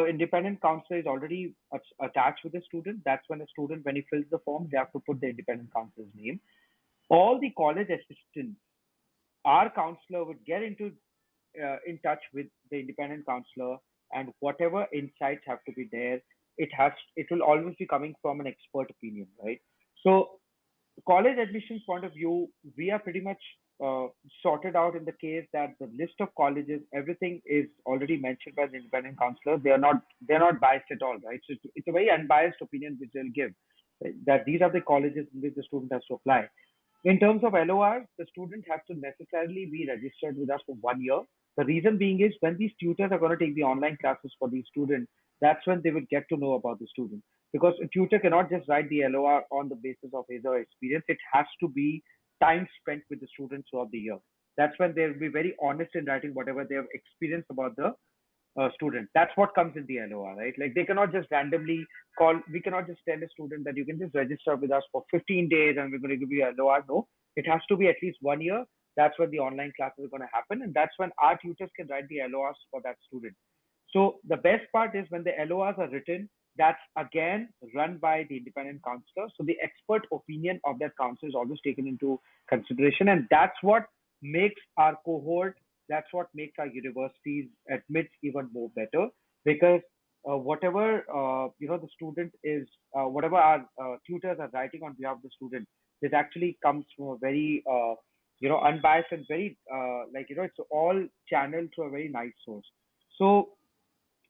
independent counselor is already attached with the student, that's when the student, when he fills the form, they have to put the independent counselor's name. All the college assistants, our counselor would get into in touch with the independent counselor, and whatever insights have to be there, it will always be coming from an expert opinion, right? So college admissions point of view, we are pretty much sorted out in the case that the list of colleges, everything is already mentioned by the independent counselor. They are not biased at all, right? So it's a very unbiased opinion which they'll give, right? That these are the colleges in which the student has to apply. In terms of LOR, the student has to necessarily be registered with us for 1 year. The reason being is when these tutors are going to take the online classes for these students, that's when they will get to know about the student. Because a tutor cannot just write the LOR on the basis of his or her experience. It has to be time spent with the students throughout the year. That's when they'll be very honest in writing whatever they have experienced about the student. That's what comes in the LOR, right? Like they cannot just randomly call. We cannot just tell a student that you can just register with us for 15 days and we're going to give you a LOR. No, it has to be at least 1 year. That's when the online classes are going to happen, and that's when our tutors can write the LORs for that student. So the best part is when the LORs are written, that's again run by the independent counselor. So the expert opinion of that counselor is always taken into consideration, and that's what makes our cohort, that's what makes our universities admits even more better, because whatever the student is, whatever our tutors are writing on behalf of the student, this actually comes from a very unbiased and very it's all channeled to a very nice source. So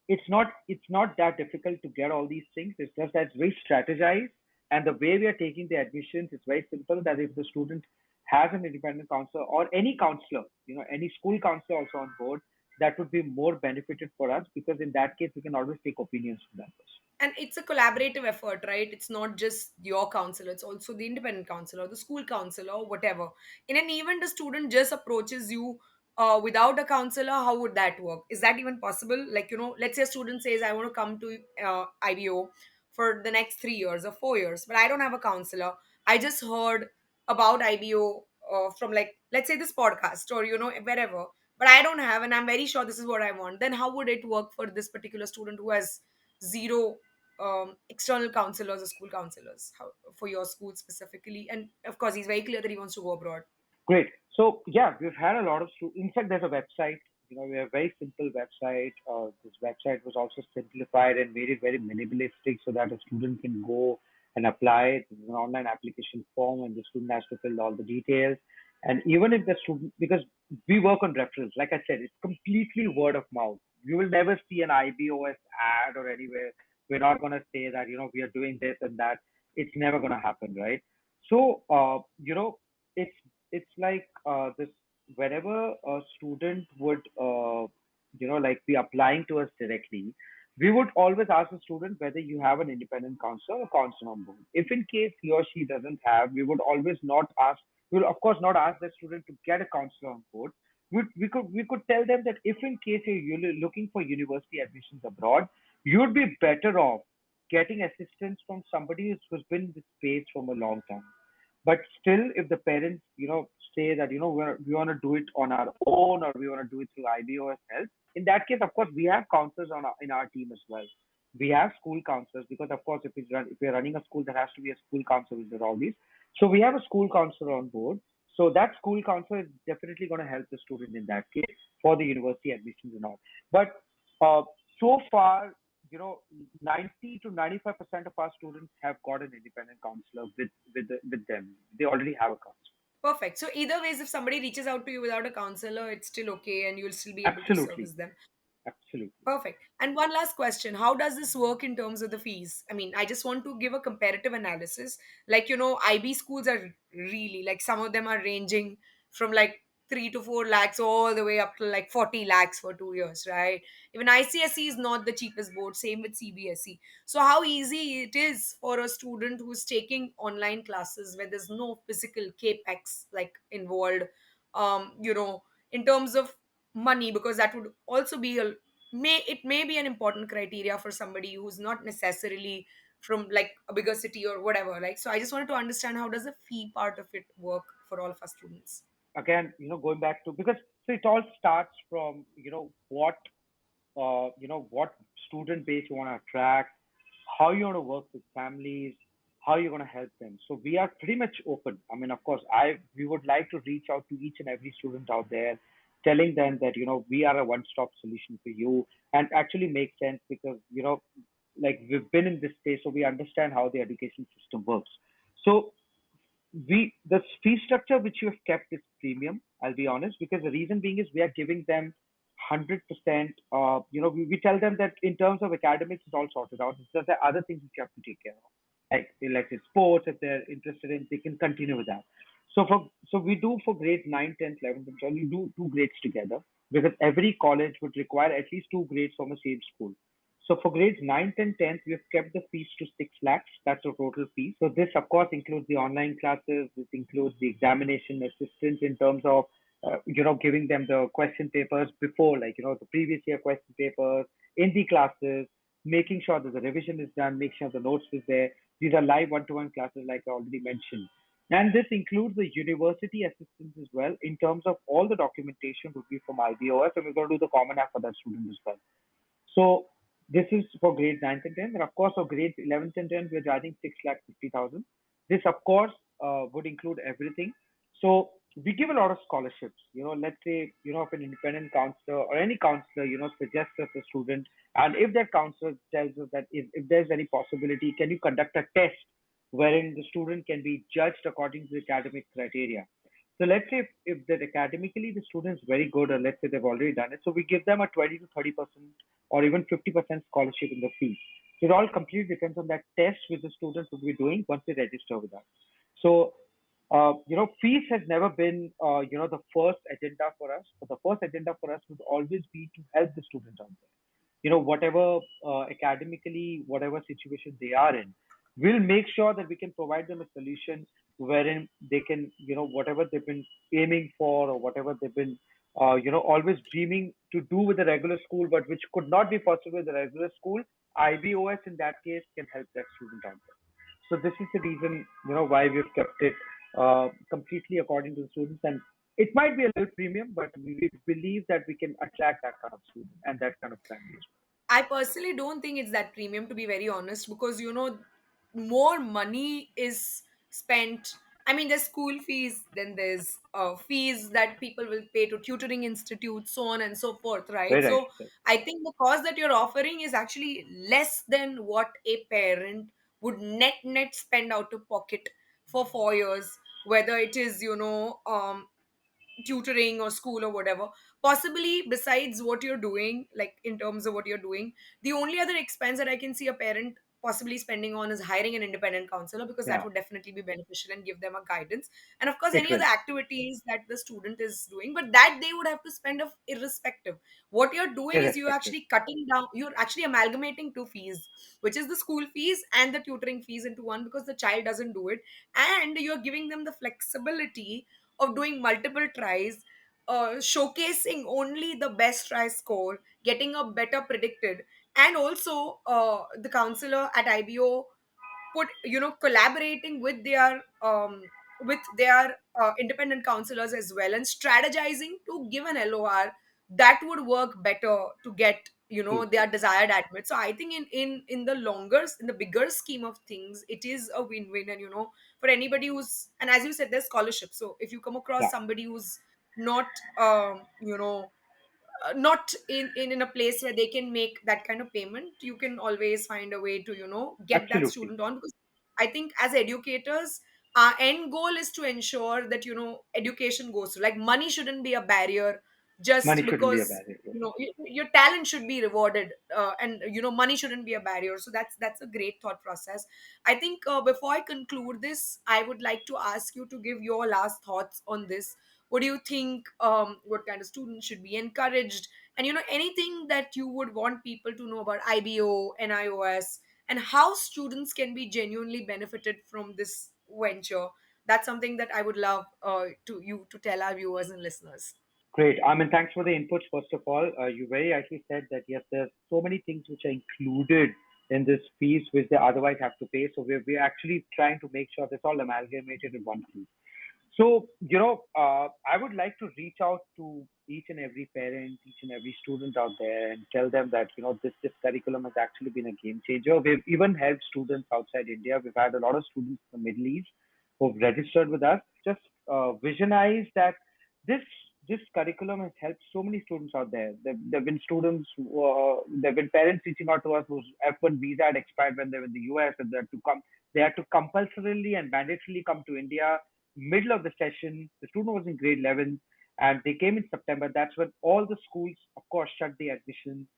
it's not that difficult to get all these things. It's just that it's very strategized, and the way we are taking the admissions is very simple. That if the student has an independent counselor or any counselor, any school counselor also on board, that would be more benefited for us, because in that case we can always take opinions from that person. And it's a collaborative effort, right? It's not just your counselor, it's also the independent counselor, the school counselor, whatever. In an event a student just approaches you without a counselor, how would that work? Is that even possible? Like, let's say a student says, I want to come to IBO for the next 3 years or 4 years, but I don't have a counselor. I just heard about IBO from, like, let's say this podcast, or wherever, but I don't have, and I'm very sure this is what I want. Then how would it work for this particular student who has zero external counselors or school counselors, for your school specifically? And of course, he's very clear that he wants to go abroad. Great. So yeah, we've had a lot of students. In fact, there's a website. We have a very simple website. This website was also simplified and made it very minimalistic so that a student can go and apply. This is an online application form, and the student has to fill all the details. And even if the student, because we work on referrals, like I said, it's completely word of mouth. You will never see an IBOS ad or anywhere. We're not going to say that we are doing this and that. It's never going to happen, right? So it's it's like this, whenever a student would like be applying to us directly, we would always ask the student whether you have an independent counselor or counselor on board. If in case he or she doesn't have, we will of course not ask the student to get a counselor on board. We could tell them that if in case you're looking for university admissions abroad, you'd be better off getting assistance from somebody who's been in this space from a long time. But still, if the parents, say that, we want to do it on our own, or we want to do it through IBOS help, in that case, of course, we have counselors in our team as well. We have school counselors, because, of course, if we're running a school, there has to be a school counselor with all these. So we have a school counselor on board. So that school counselor is definitely going to help the student in that case for the university admissions and all. But uh, so far, 90 to 95% of our students have got an independent counselor with them. They already have a counselor. Perfect. So either ways, if somebody reaches out to you without a counselor, it's still okay, and you'll still be able to Absolutely, service them. absolutely. Perfect. And one last question. How does this work in terms of the fees? I mean, I just want to give a comparative analysis. Like, IB schools are really, like, some of them are ranging from like 3 to 4 lakhs all the way up to like 40 lakhs for 2 years, right? Even ICSE is not the cheapest board, same with CBSE. So, how easy it is for a student who's taking online classes where there's no physical capex like involved, in terms of money, because that would also be may be an important criteria for somebody who's not necessarily from like a bigger city or whatever. Like, so I just wanted to understand, how does the fee part of it work for all of our students? Again, going back to, because so it all starts from, what student base you want to attract, how you want to work with families, how you're going to help them. So we are pretty much open. I mean, of course, I we would like to reach out to each and every student out there, telling them that we are a one-stop solution for you, and actually makes sense because like we've been in this space, so we understand how the education system works. So the fee structure which you have kept is premium. I'll be honest, because the reason being is we are giving them 100%. We tell them that in terms of academics, it's all sorted out. It's just the other things which you have to take care of, like say sports. If they're interested in, they can continue with that. So we do for grade 9, 10th, 11th, and 12th, we do two grades together because every college would require at least two grades from a same school. So for grades 9th and 10th, we have kept the fees to 6 lakhs. That's the total fee. So this, of course, includes the online classes. This includes the examination assistance in terms of, giving them the question papers before, like, the previous year question papers in the classes, making sure that the revision is done, make sure the notes is there. These are live one-to-one classes, like I already mentioned. And this includes the university assistance as well. In terms of all the documentation would be from IBOS, and we're going to do the common app for that student as well. So this is for grade 9th and 10th. And of course, for grades 11th and 10th, we're charging 6,50,000. This, of course, would include everything. So we give a lot of scholarships. Let's say, if an independent counselor or any counselor, suggests us a student, and if that counselor tells us that if there's any possibility, can you conduct a test wherein the student can be judged according to the academic criteria. So let's say if that academically the student is very good, or let's say they've already done it, so we give them a 20 to 30% or even 50% scholarship in the fee. So it all completely depends on that test which the students will be doing once they register with us. So, fees has never been, the first agenda for us. But the first agenda for us would always be to help the students out there. Whatever academically, whatever situation they are in, we'll make sure that we can provide them a solution wherein they can, whatever they've been aiming for, or whatever they've been, always dreaming to do with the regular school, but which could not be possible with the regular school. IBOS in that case can help that student out there. So this is the reason, why we've kept it completely according to the students. And it might be a little premium, but we believe that we can attract that kind of student and that kind of family as I personally don't think it's that premium, to be very honest, because more money is spent. I mean, there's school fees, then there's fees that people will pay to tutoring institutes, so on and so forth, well. right? Right, So right. I think the cost that you're offering is actually less than what a parent would net spend out of pocket for 4 years, whether it is tutoring or school or whatever. Possibly, besides what you're doing, like in terms of what you're doing, the only other expense that I can see a parent possibly spending on is hiring an independent counselor, because that Yeah, would definitely be beneficial and give them a guidance. And of course, it any will. other activities that the student is doing, but that they would have to spend of irrespective. What you're doing is you're Irrespective. actually cutting down, you're actually amalgamating two fees, which is the school fees and the tutoring fees into one, because the child doesn't do it. And you're giving them the flexibility of doing multiple tries, showcasing only the best try score, getting a better predicted. And also, the counselor at IBO put, collaborating with their independent counselors as well, and strategizing to give an LOR that would work better to get True, their true. desired admit. So I think in the longer, in the bigger scheme of things, it is a win-win. And for anybody who's, and as you said, there's scholarship. So if you come across Yeah, somebody who's not not in a place where they can make that kind of payment, you can always find a way to get that absolutely. student on. Because I think as educators, our end goal is to ensure that education goes through. Like, money shouldn't be a barrier, Money just shouldn't be a because barrier. your talent should be rewarded, and money shouldn't be a barrier. So that's a great thought process. I think, before I conclude this, I would like to ask you to give your last thoughts on this. What do you think, what kind of students should be encouraged, and anything that you would want people to know about IBO, NIOS, and how students can be genuinely benefited from this venture? That's something that I would love to you to tell our viewers and listeners. Great. I mean, thanks for the inputs, first of all. You very rightly said that, yes, there's so many things which are included in this fees which they otherwise have to pay. So we're actually trying to make sure that's all amalgamated in one fee. So, I would like to reach out to each and every parent, each and every student out there and tell them that, this curriculum has actually been a game changer. We've even helped students outside India. We've had a lot of students from the Middle East who've registered with us. Just visualize that this this curriculum has helped so many students out there. There've been students, there've been parents reaching out to us whose F1 visa had expired when they were in the US and they had to compulsorily and mandatorily come to India middle of the session. The student was in grade 11 and they came in September. That's when all the schools, of course, shut the admission.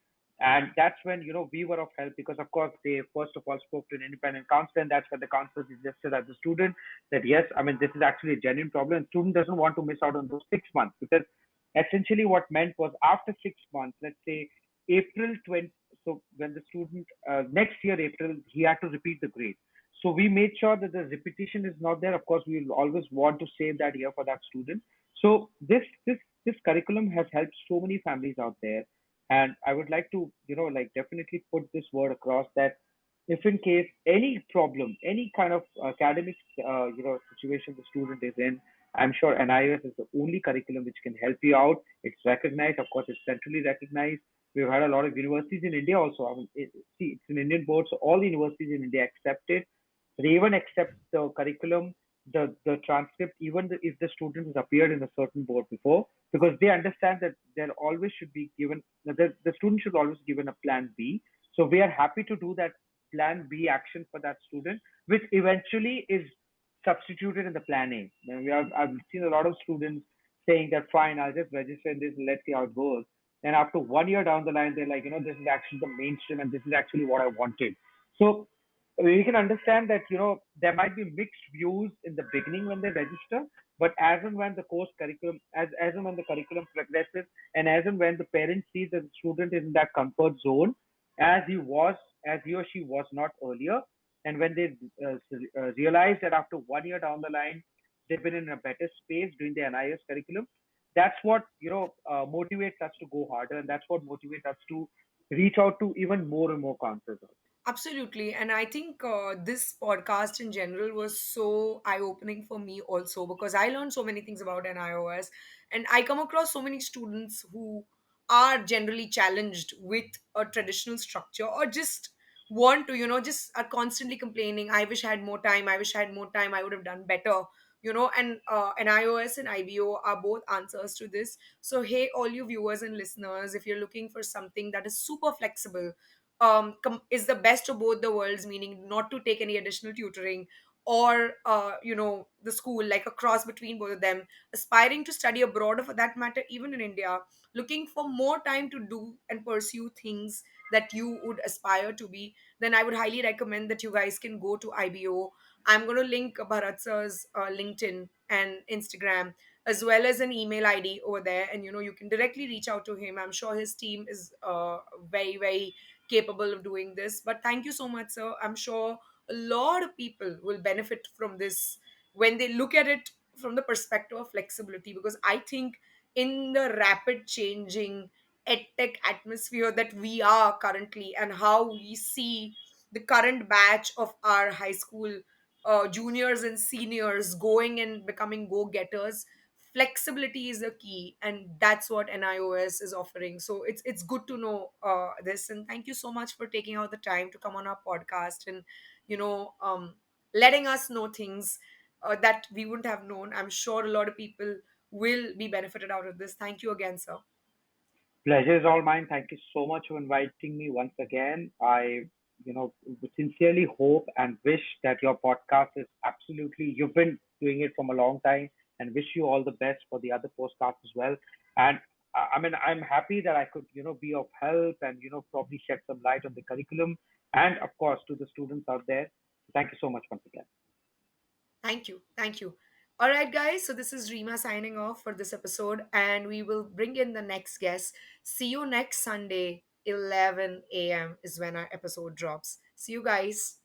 And that's when, we were of help because, of course, they first of all spoke to an independent counselor. And that's when the counselor suggested as a student that, yes, I mean, this is actually a genuine problem. And student doesn't want to miss out on those 6 months because essentially what meant was after 6 months, let's say April 20, so when the student, next year, April, he had to repeat the grade. So we made sure that the repetition is not there. Of course, we will always want to save that year for that student. So this curriculum has helped so many families out there, and I would like to like definitely put this word across that if in case any problem, any kind of academic situation the student is in, I'm sure NIOS is the only curriculum which can help you out. It's recognized, of course, it's centrally recognized. We've had a lot of universities in India also. I mean, see, it's an Indian board, so all the universities in India accept it. They even accept the curriculum, the transcript, even if the student has appeared in a certain board before, because they understand that there always should be given the student should always given a plan B. So we are happy to do that plan B action for that student, which eventually is substituted in the plan A. And I've seen a lot of students saying that fine, I'll just register in this and let's see how it goes. And after 1 year down the line, they're like, this is actually the mainstream and this is actually what I wanted. So we can understand that there might be mixed views in the beginning when they register, but as and when the course curriculum as and when the curriculum progresses, and as and when the parent sees that the student is in that comfort zone as he or she was not earlier, and when they realize that after 1 year down the line they've been in a better space doing the NIS curriculum, that's what motivates us to go harder, and that's what motivates us to reach out to even more and more counselors. Absolutely. And I think this podcast in general was so eye opening for me also because I learned so many things about NIOS and I come across so many students who are generally challenged with a traditional structure or just want to, just are constantly complaining. I wish I had more time. I wish I had more time. I would have done better. And NIOS and IBO are both answers to this. So, hey, all you viewers and listeners, if you're looking for something that is super flexible, is the best of both the worlds, meaning not to take any additional tutoring or the school, like a cross between both of them, aspiring to study abroad or for that matter even in India, looking for more time to do and pursue things that you would aspire to be, then I would highly recommend that you guys can go to IBO. I'm going to link Bharat sir's LinkedIn and Instagram as well as an email ID over there, and you can directly reach out to him. I'm sure his team is very very capable of doing this. But thank you so much, sir. I'm sure a lot of people will benefit from this when they look at it from the perspective of flexibility, because I think in the rapid changing edtech atmosphere that we are currently and how we see the current batch of our high school juniors and seniors going and becoming go-getters, flexibility is a key, and that's what NIOS is offering. So it's good to know this, and thank you so much for taking out the time to come on our podcast and you know um, letting us know things that we wouldn't have known. I'm sure a lot of people will be benefited out of this. Thank you again, sir. Pleasure is all mine. Thank you so much for inviting me once again. I, sincerely hope and wish that your podcast is absolutely, you've been doing it from a long time, and wish you all the best for the other podcasts as well. And I mean, I'm happy that I could, be of help and, probably shed some light on the curriculum and, of course, to the students out there. Thank you so much once again. Thank you. Thank you. All right, guys. So this is Rima signing off for this episode, and we will bring in the next guest. See you next Sunday, 11 a.m. is when our episode drops. See you guys.